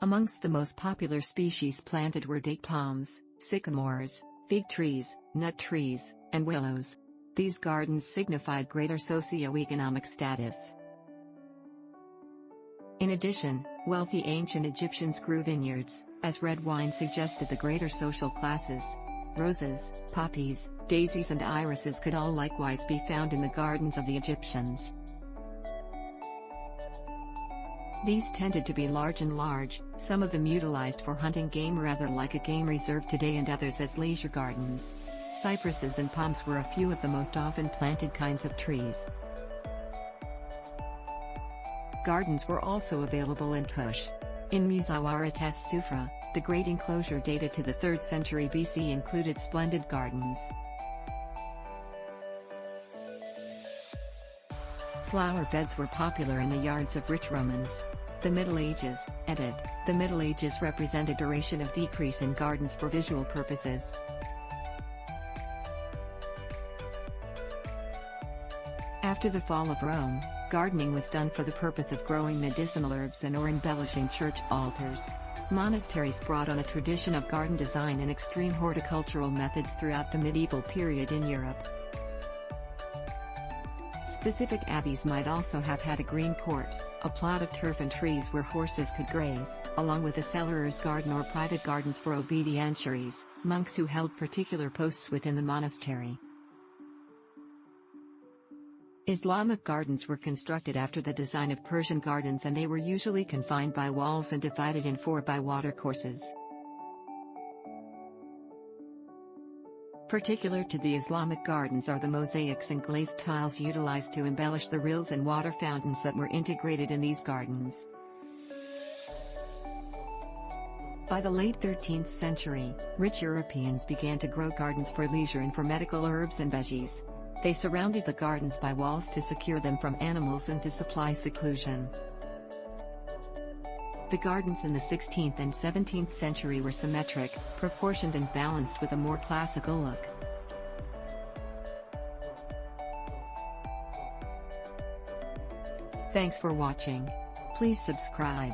Amongst the most popular species planted were date palms, sycamores, fig trees, nut trees, and willows. These gardens signified greater socio-economic status. In addition, wealthy ancient Egyptians grew vineyards, as red wine suggested the greater social classes. Roses, poppies, daisies and irises could all likewise be found in the gardens of the Egyptians. These tended to be large, some of them utilized for hunting game rather like a game reserve today and others as leisure gardens. Cypresses and palms were a few of the most often planted kinds of trees. Gardens were also available in Kush. In Musawarat as-Sufra, the great enclosure dated to the 3rd century BC included splendid gardens. Flower beds were popular in the yards of rich Romans. The Middle Ages, edit. The Middle Ages represent a duration of decrease in gardens for visual purposes. After the fall of Rome, gardening was done for the purpose of growing medicinal herbs and/or embellishing church altars. Monasteries brought on a tradition of garden design and extreme horticultural methods throughout the medieval period in Europe. Specific abbeys might also have had a green court, a plot of turf and trees where horses could graze, along with a cellarer's garden or private gardens for obedientiaries, monks who held particular posts within the monastery. Islamic gardens were constructed after the design of Persian gardens, and they were usually confined by walls and divided in 4 by watercourses. Particular to the Islamic gardens are the mosaics and glazed tiles utilized to embellish the rills and water fountains that were integrated in these gardens. By the late 13th century, rich Europeans began to grow gardens for leisure and for medical herbs and veggies. They surrounded the gardens by walls to secure them from animals and to supply seclusion. The gardens in the 16th and 17th century were symmetric, proportioned and balanced with a more classical look. Thanks for watching. Please subscribe.